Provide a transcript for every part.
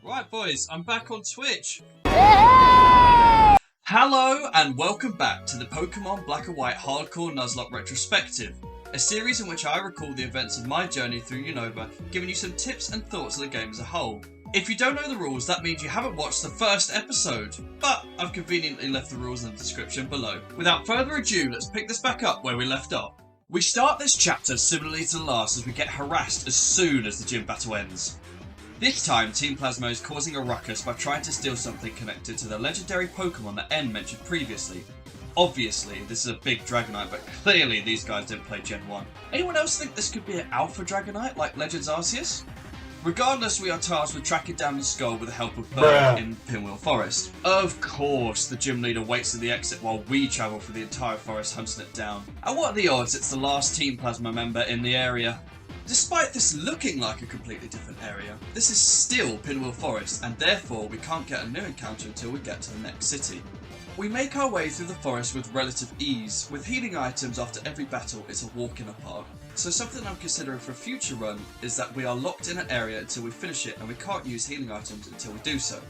Right boys, I'm back on Twitch. Hello and welcome back to the Pokemon Black and White Hardcore Nuzlocke Retrospective, a series in which I recall the events of my journey through Unova, giving you some tips and thoughts of the game as a whole. If you don't know the rules, that means you haven't watched the first episode, but I've conveniently left the rules in the description below. Without further ado, let's pick this back up where we left off. We start this chapter similarly to the last as we get harassed as soon as the gym battle ends. This time, Team Plasma is causing a ruckus by trying to steal something connected to the legendary Pokemon that N mentioned previously. Obviously, this is a big Dragonite, but clearly these guys didn't play Gen 1. Anyone else think this could be an Alpha Dragonite like Legends Arceus? Regardless, we are tasked with tracking down the skull with the help of Bird in Pinwheel Forest. Of course, the gym leader waits at the exit while we travel through the entire forest hunting it down. And what are the odds it's the last Team Plasma member in the area? Despite this looking like a completely different area, this is still Pinwheel Forest, and therefore we can't get a new encounter until we get to the next city. We make our way through the forest with relative ease. With healing items after every battle, it's a walk in the park. So something I'm considering for a future run is that we are locked in an area until we finish it and we can't use healing items until we do so.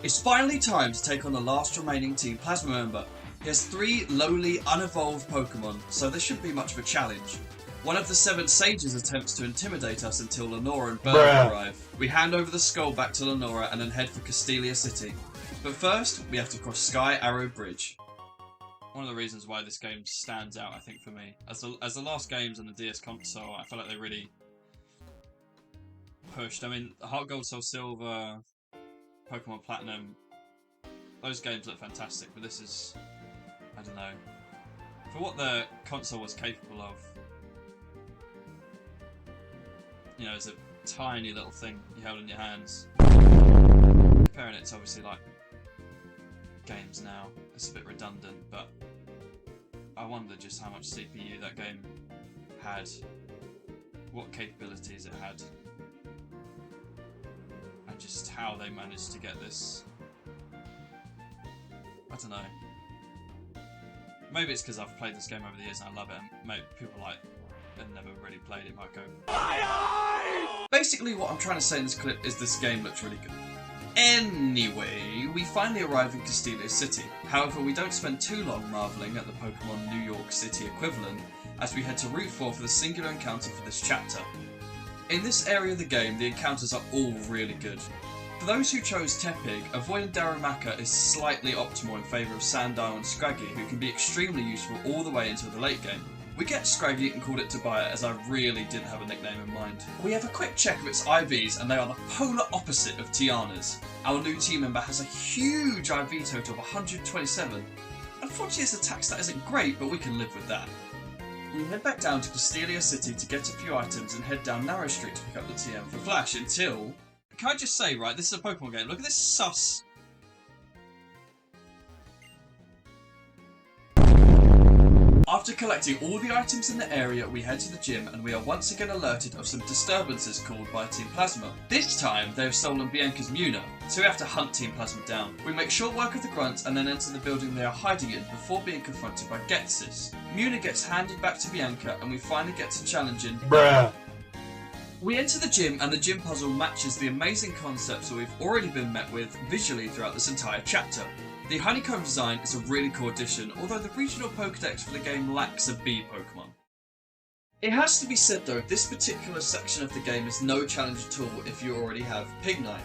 It's finally time to take on the last remaining Team Plasma member. He has 3 lowly, unevolved Pokemon, so this shouldn't be much of a challenge. One of the 7 sages attempts to intimidate us until Lenora and Bird arrive. We hand over the skull back to Lenora and then head for Castelia City. But first, we have to cross Sky Arrow Bridge. One of the reasons why this game stands out, I think, for me. As the last games on the DS console, I felt like they really pushed. I mean, Heart Gold, Soul Silver, Pokemon Platinum, those games look fantastic, but this is, I don't know, for what the console was capable of. You know, it's a tiny little thing you held in your hands. Comparing it to obviously like games now, it's a bit redundant, but I wonder just how much CPU that game had, what capabilities it had, and just how they managed to get this. I don't know. Maybe it's because I've played this game over the years and I love it, and maybe people like and never really played it might go. Basically what I'm trying to say in this clip is this game looks really good. Anyway, we finally arrive in Castelia City. However, we don't spend too long marvelling at the Pokemon New York City equivalent as we head to Route 4 for the singular encounter for this chapter. In this area of the game, the encounters are all really good. For those who chose Tepig, avoiding Darumaka is slightly optimal in favour of Sandile and Scraggy, who can be extremely useful all the way into the late game. We get Scraggy and called it Tobiah as I really didn't have a nickname in mind. We have a quick check of its IVs and they are the polar opposite of Tiana's. Our new team member has a huge IV total of 127. Unfortunately its attack stat isn't great, but we can live with that. We head back down to Castelia City to get a few items and head down Narrow Street to pick up the TM for Flash until... Can I just say, right, this is a Pokemon game, look at this sus... After collecting all the items in the area, we head to the gym and we are once again alerted of some disturbances called by Team Plasma. This time, they have stolen Bianca's Muna, so we have to hunt Team Plasma down. We make short work of the grunts and then enter the building they are hiding in before being confronted by Ghetsis. Muna gets handed back to Bianca and we finally get to challenging We enter the gym and the gym puzzle matches the amazing concepts that we've already been met with visually throughout this entire chapter. The honeycomb design is a really cool addition, although the regional Pokédex for the game lacks a bee Pokemon. It has to be said though, this particular section of the game is no challenge at all if you already have Pignite.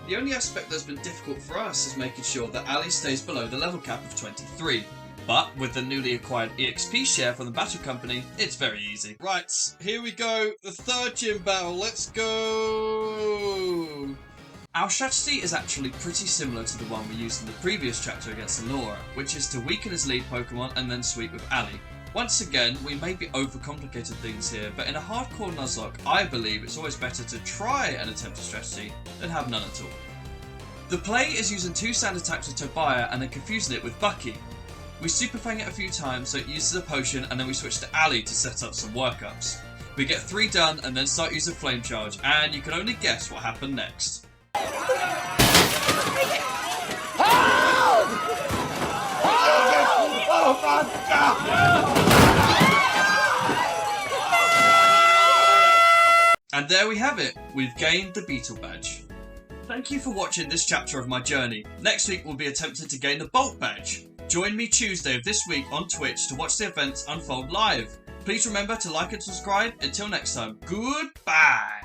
The only aspect that's been difficult for us is making sure that Ali stays below the level cap of 23. But with the newly acquired EXP share from the Battle Company, it's very easy. Right, here we go, the 3rd gym battle, let's go! Our strategy is actually pretty similar to the one we used in the previous chapter against Lenora, which is to weaken his lead Pokemon and then sweep with Ali. Once again, we may be overcomplicated things here, but in a hardcore Nuzlocke, I believe it's always better to try and attempt a strategy than have none at all. The play is using 2 standard attacks with Tobiah and then confusing it with Bucky. We Super Fang it a few times so it uses a potion and then we switch to Ali to set up some workups. We get 3 done and then start using Flame Charge, and you can only guess what happened next. Oh my God! And there we have it. We've gained the Beetle Badge. Thank you for watching this chapter of my journey. Next week we'll be attempting to gain the Bolt Badge. Join me Tuesday of this week on Twitch to watch the events unfold live. Please remember to like and subscribe. Until next time, goodbye!